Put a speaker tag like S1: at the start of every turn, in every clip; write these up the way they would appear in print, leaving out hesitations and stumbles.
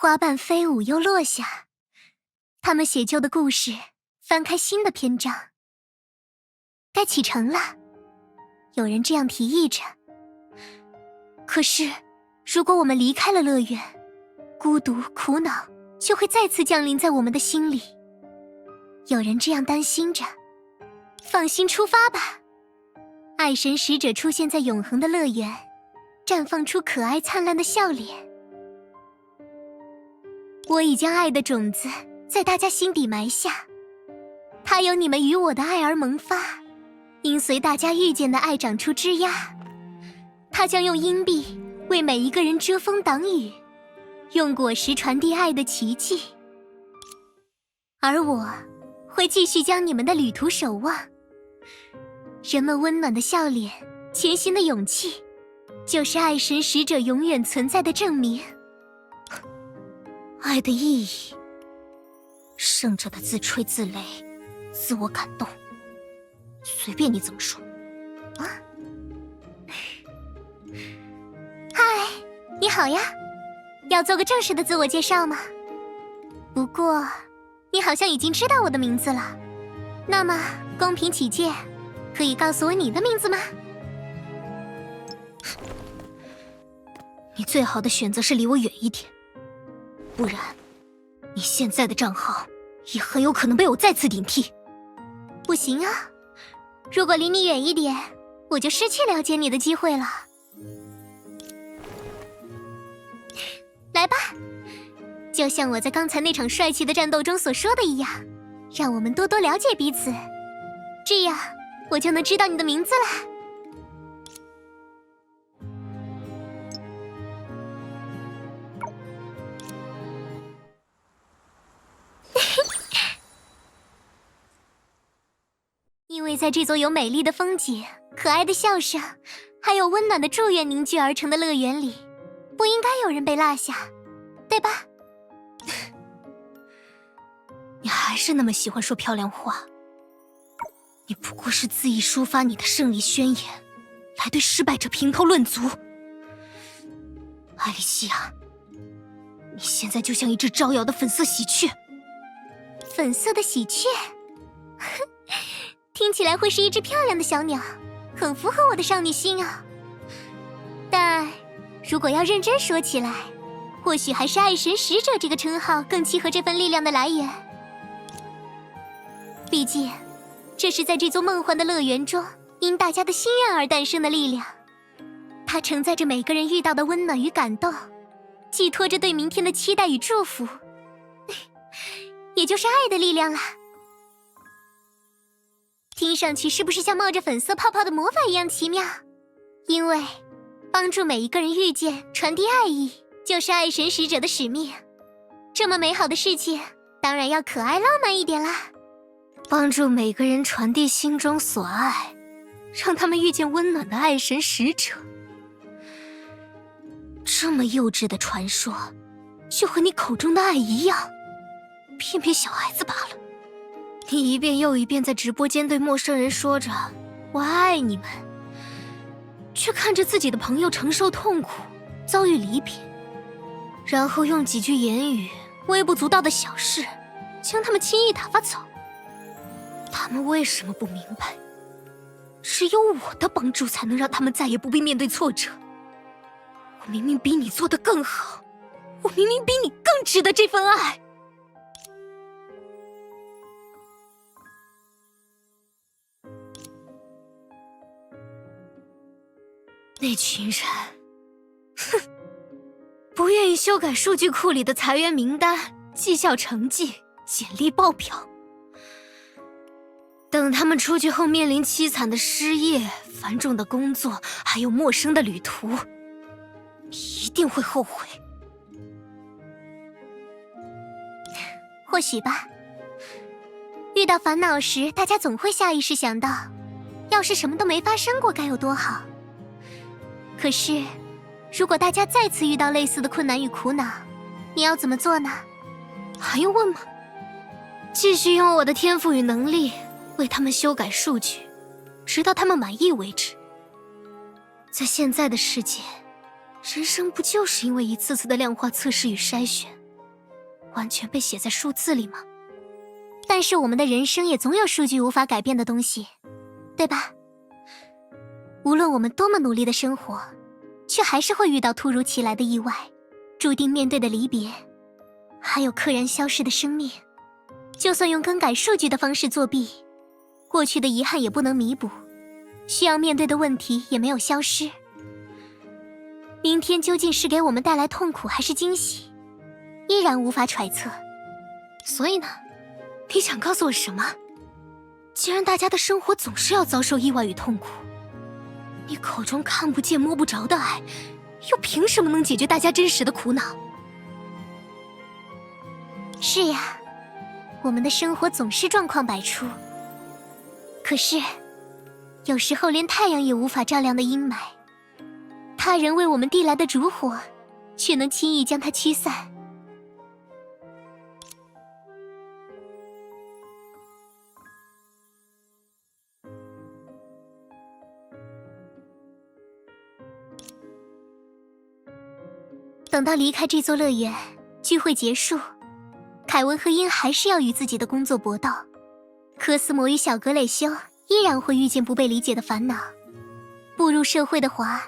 S1: 花瓣飞舞又落下，他们写就的故事翻开新的篇章。该启程了，有人这样提议着。可是，如果我们离开了乐园，孤独、苦恼就会再次降临在我们的心里。有人这样担心着。放心出发吧，爱神使者出现在永恒的乐园，绽放出可爱灿烂的笑脸。我已将爱的种子在大家心底埋下，它由你们与我的爱而萌发，因随大家遇见的爱长出枝桠。它将用荫蔽为每一个人遮风挡雨，用果实传递爱的奇迹。而我会继续将你们的旅途守望。人们温暖的笑脸，前行的勇气，就是爱神使者永远存在的证明。
S2: 爱的意义，胜者的自吹自擂，自我感动，随便你怎么说。
S1: 嗨，你好呀，要做个正式的自我介绍吗？不过，你好像已经知道我的名字了。那么，公平起见，可以告诉我你的名字吗？
S2: 你最好的选择是离我远一点，不然，你现在的账号也很有可能被我再次顶替。
S1: 不行啊，如果离你远一点，我就失去了解你的机会了。来吧，就像我在刚才那场帅气的战斗中所说的一样，让我们多多了解彼此，这样我就能知道你的名字了。因为在这座有美丽的风景、可爱的笑声，还有温暖的祝愿凝聚而成的乐园里，不应该有人被落下，对吧？
S2: 你还是那么喜欢说漂亮话。你不过是恣意抒发你的胜利宣言，来对失败者评头论足。艾莉西亚，你现在就像一只招摇的粉色喜鹊。
S1: 粉色的喜鹊？听起来会是一只漂亮的小鸟，很符合我的少女心啊。但如果要认真说起来，或许还是爱神使者这个称号更契合这份力量的来源。毕竟，这是在这座梦幻的乐园中，因大家的心愿而诞生的力量。它承载着每个人遇到的温暖与感动，寄托着对明天的期待与祝福，也就是爱的力量啦。听上去是不是像冒着粉色泡泡的魔法一样奇妙？因为帮助每一个人遇见、传递爱意，就是爱神使者的使命。这么美好的事情，当然要可爱浪漫一点啦。
S2: 帮助每个人传递心中所爱，让他们遇见温暖的爱神使者。这么幼稚的传说，就和你口中的爱一样，骗骗小孩子罢了。你一遍又一遍在直播间对陌生人说着“我爱你们”，却看着自己的朋友承受痛苦，遭遇离别，然后用几句言语微不足道的小事，将他们轻易打发走。他们为什么不明白，只有我的帮助才能让他们再也不必面对挫折？我明明比你做得更好，我明明比你更值得这份爱。那群人，哼，不愿意修改数据库里的裁员名单、绩效成绩、简历报表。等他们出去后面临凄惨的失业、繁重的工作，还有陌生的旅途，一定会后悔。
S1: 或许吧。遇到烦恼时，大家总会下意识想到，要是什么都没发生过该有多好。可是，如果大家再次遇到类似的困难与苦恼，你要怎么做呢？
S2: 还用问吗？继续用我的天赋与能力为他们修改数据，直到他们满意为止。在现在的世界，人生不就是因为一次次的量化测试与筛选，完全被写在数字里吗？
S1: 但是我们的人生也总有数据无法改变的东西，对吧？无论我们多么努力的生活，却还是会遇到突如其来的意外，注定面对的离别，还有溘然消逝的生命。就算用更改数据的方式作弊，过去的遗憾也不能弥补，需要面对的问题也没有消失。明天究竟是给我们带来痛苦还是惊喜，依然无法揣测。
S2: 所以呢，你想告诉我什么？既然大家的生活总是要遭受意外与痛苦，你口中看不见摸不着的爱，又凭什么能解决大家真实的苦恼？
S1: 是呀，我们的生活总是状况百出，可是有时候连太阳也无法照亮的阴霾，他人为我们递来的烛火，却能轻易将它驱散。等到离开这座乐园，聚会结束，凯文和鹰还是要与自己的工作搏斗。科斯摩与小格蕾修依然会遇见不被理解的烦恼。步入社会的华，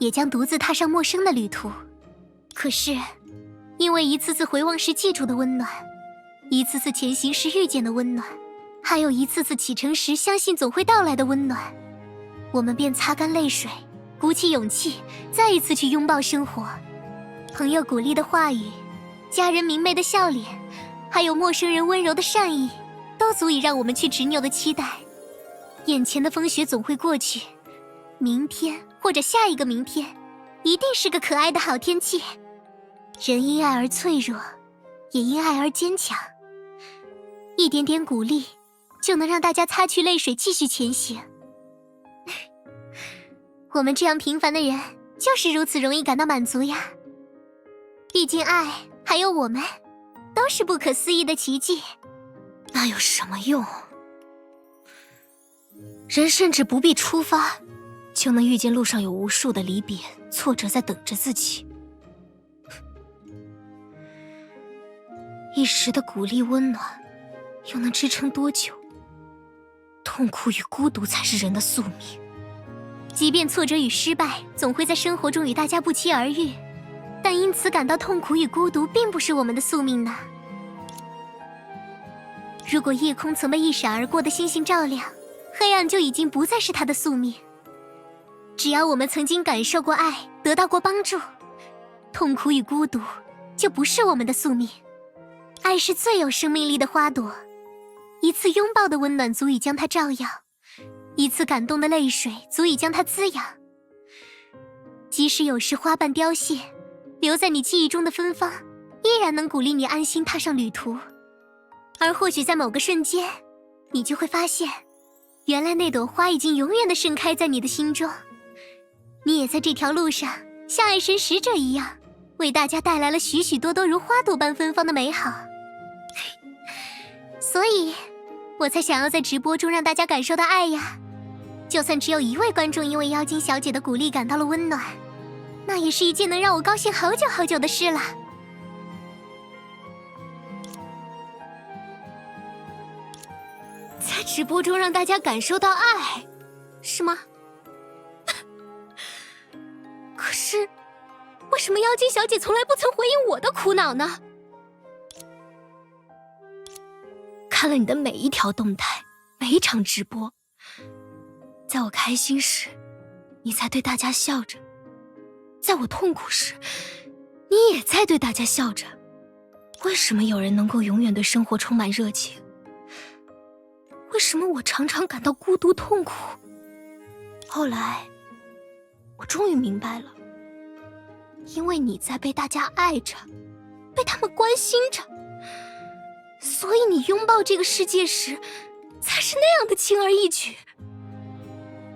S1: 也将独自踏上陌生的旅途。可是，因为一次次回望时记住的温暖，一次次前行时遇见的温暖，还有一次次启程时相信总会到来的温暖，我们便擦干泪水，鼓起勇气，再一次去拥抱生活。朋友鼓励的话语，家人明媚的笑脸，还有陌生人温柔的善意，都足以让我们去执拗的期待。眼前的风雪总会过去，明天或者下一个明天，一定是个可爱的好天气。人因爱而脆弱，也因爱而坚强。一点点鼓励，就能让大家擦去泪水，继续前行。我们这样平凡的人，就是如此容易感到满足呀。毕竟爱还有我们，都是不可思议的奇迹。
S2: 那有什么用？人甚至不必出发，就能遇见路上有无数的离别、挫折在等着自己。一时的鼓励温暖，又能支撑多久？痛苦与孤独才是人的宿命。
S1: 即便挫折与失败总会在生活中与大家不期而遇，但因此感到痛苦与孤独并不是我们的宿命呢。如果夜空曾被一闪而过的星星照亮，黑暗就已经不再是它的宿命。只要我们曾经感受过爱，得到过帮助，痛苦与孤独就不是我们的宿命。爱是最有生命力的花朵，一次拥抱的温暖足以将它照耀，一次感动的泪水足以将它滋养。即使有时花瓣凋谢，留在你记忆中的芬芳，依然能鼓励你安心踏上旅途。而或许在某个瞬间，你就会发现，原来那朵花已经永远地盛开在你的心中。你也在这条路上，像爱神使者一样，为大家带来了许许多多如花朵般芬芳的美好。所以，我才想要在直播中让大家感受到爱呀。就算只有一位观众因为妖精小姐的鼓励感到了温暖，那也是一件能让我高兴好久好久的事了。
S2: 在直播中让大家感受到爱，是吗？可是，为什么妖精小姐从来不曾回应我的苦恼呢？看了你的每一条动态，每一场直播，在我开心时，你在对大家笑着；在我痛苦时，你也在对大家笑着。为什么有人能够永远对生活充满热情？为什么我常常感到孤独痛苦？后来，我终于明白了，因为你在被大家爱着，被他们关心着，所以你拥抱这个世界时，才是那样的轻而易举。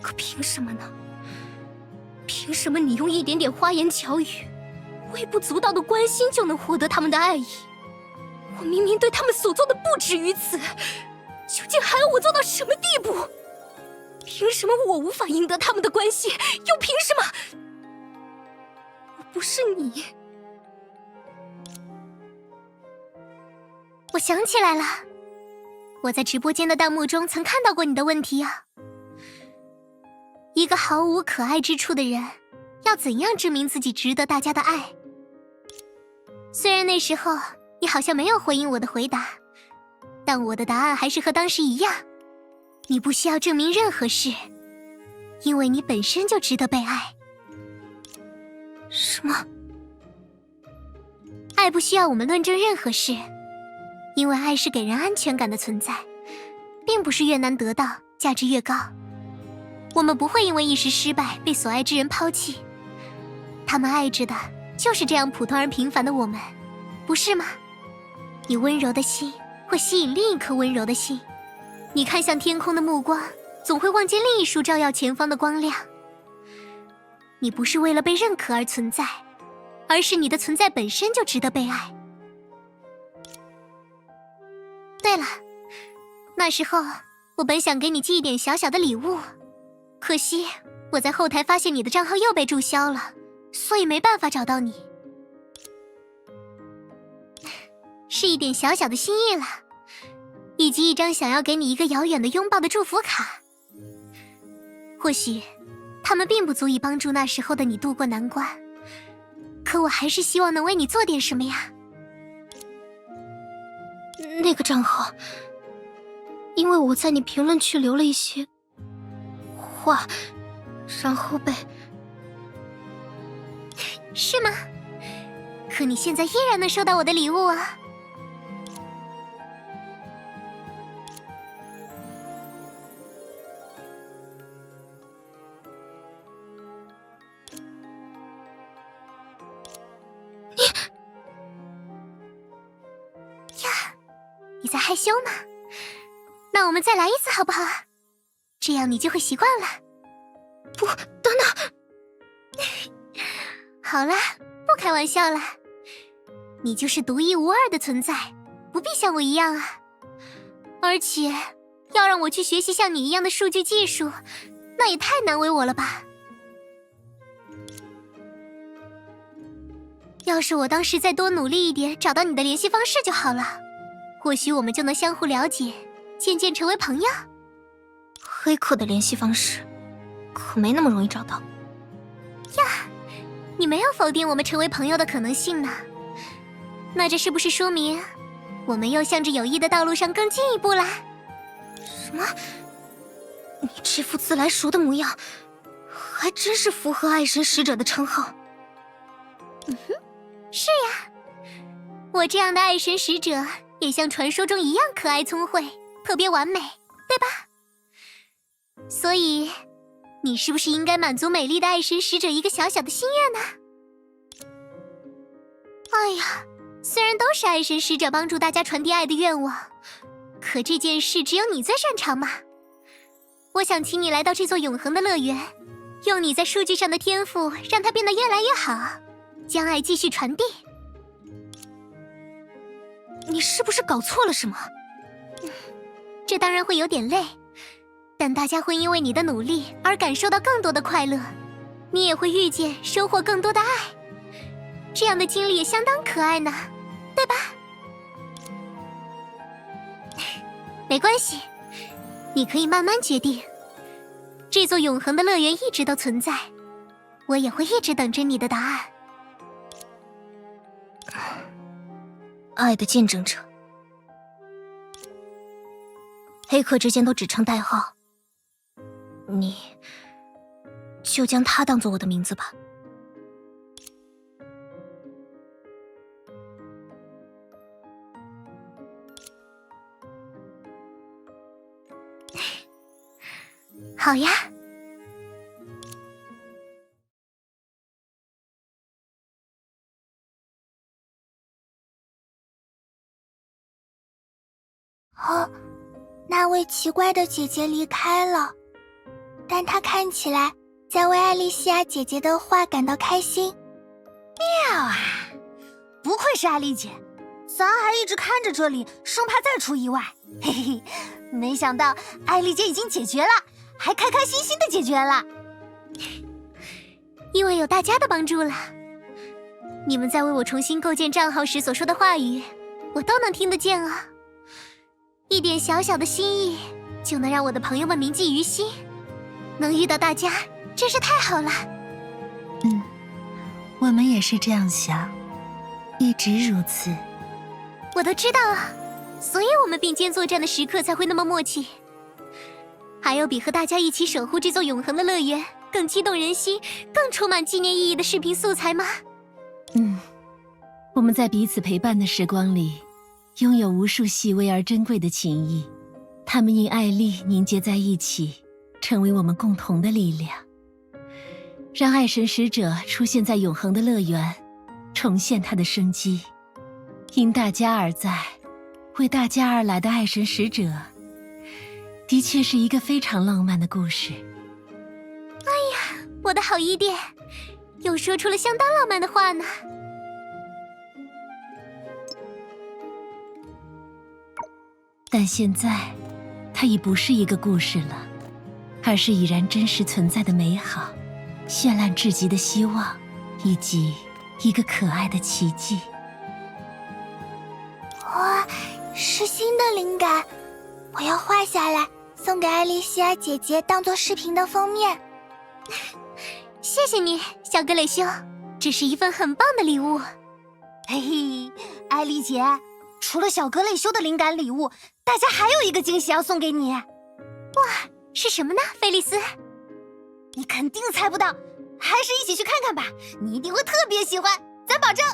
S2: 可凭什么呢？凭什么你用一点点花言巧语、微不足道的关心就能获得他们的爱意？我明明对他们所做的不止于此，究竟还要我做到什么地步？凭什么我无法赢得他们的关心？又凭什么我不是你？
S1: 我想起来了，我在直播间的弹幕中曾看到过你的问题啊。一个毫无可爱之处的人，要怎样证明自己值得大家的爱？虽然那时候你好像没有回应我的回答，但我的答案还是和当时一样。你不需要证明任何事，因为你本身就值得被爱。
S2: 什么？
S1: 爱不需要我们论证任何事，因为爱是给人安全感的存在，并不是越难得到，价值越高。我们不会因为一时失败被所爱之人抛弃，他们爱着的就是这样普通而平凡的我们，不是吗？你温柔的心会吸引另一颗温柔的心，你看向天空的目光总会望见另一束照耀前方的光亮。你不是为了被认可而存在，而是你的存在本身就值得被爱。对了，那时候我本想给你寄一点小小的礼物，可惜我在后台发现你的账号又被注销了，所以没办法找到你。是一点小小的心意了，以及一张想要给你一个遥远的拥抱的祝福卡。或许他们并不足以帮助那时候的你度过难关，可我还是希望能为你做点什么呀。
S2: 那个账号，因为我在你评论区留了一些话，然后被……
S1: 是吗？可你现在依然能收到我的礼物啊。你在害羞吗？那我们再来一次好不好？这样你就会习惯了。
S2: 不，等等。
S1: 好了，不开玩笑了。你就是独一无二的存在，不必像我一样啊。而且，要让我去学习像你一样的数据技术，那也太难为我了吧。要是我当时再多努力一点，找到你的联系方式就好了。或许我们就能相互了解，渐渐成为朋友。
S2: 黑客的联系方式可没那么容易找到
S1: 呀。你没有否定我们成为朋友的可能性呢，那这是不是说明我们又向着友谊的道路上更进一步啦？
S2: 什么？你这副自来熟的模样，还真是符合爱神使者的称号。
S1: 是呀，我这样的爱神使者也像传说中一样可爱聪慧，特别完美，对吧？所以你是不是应该满足美丽的爱神使者一个小小的心愿呢？哎呀，虽然都是爱神使者帮助大家传递爱的愿望，可这件事只有你最擅长嘛。我想请你来到这座永恒的乐园，用你在数据上的天赋让它变得越来越好，将爱继续传递。
S2: 你是不是搞错了什么？
S1: 这当然会有点累，但大家会因为你的努力而感受到更多的快乐，你也会遇见收获更多的爱，这样的经历也相当可爱呢，对吧？没关系，你可以慢慢决定。这座永恒的乐园一直都存在，我也会一直等着你的答案。
S2: 爱的见证者，黑客之间都只称代号，你就将它当做我的名字吧。
S1: 好呀。
S3: 哦，那位奇怪的姐姐离开了，但她看起来在为艾莉西亚姐姐的话感到开心。
S4: 妙啊！不愧是艾莉姐，咱还一直看着这里，生怕再出意外。嘿嘿，没想到艾莉姐已经解决了，还开开心心的解决了。
S1: 因为有大家的帮助了，你们在为我重新构建账号时所说的话语，我都能听得见啊。一点小小的心意，就能让我的朋友们铭记于心。能遇到大家，真是太好了。
S5: 我们也是这样想，一直如此。
S1: 我都知道啊，所以我们并肩作战的时刻才会那么默契。还有比和大家一起守护这座永恒的乐园更激动人心、更充满纪念意义的视频素材吗？
S5: 我们在彼此陪伴的时光里，拥有无数细微而珍贵的情谊，它们因爱力凝结在一起，成为我们共同的力量，让爱神使者出现在永恒的乐园，重现它的生机。因大家而在，为大家而来的爱神使者，的确是一个非常浪漫的故事。
S1: 我的好伊甸，又说出了相当浪漫的话呢。
S5: 但现在，它已不是一个故事了，而是已然真实存在的美好，绚烂至极的希望，以及一个可爱的奇迹。
S3: 哇，是新的灵感，我要画下来，送给艾丽西亚姐姐当做视频的封面。
S1: 谢谢你，小格蕾兄，这是一份很棒的礼物。
S4: 嘿嘿，艾丽姐，除了小格蕾修的灵感礼物，大家还有一个惊喜要送给你。
S1: 是什么呢，菲利斯？
S4: 你肯定猜不到，还是一起去看看吧，你一定会特别喜欢，咱保证。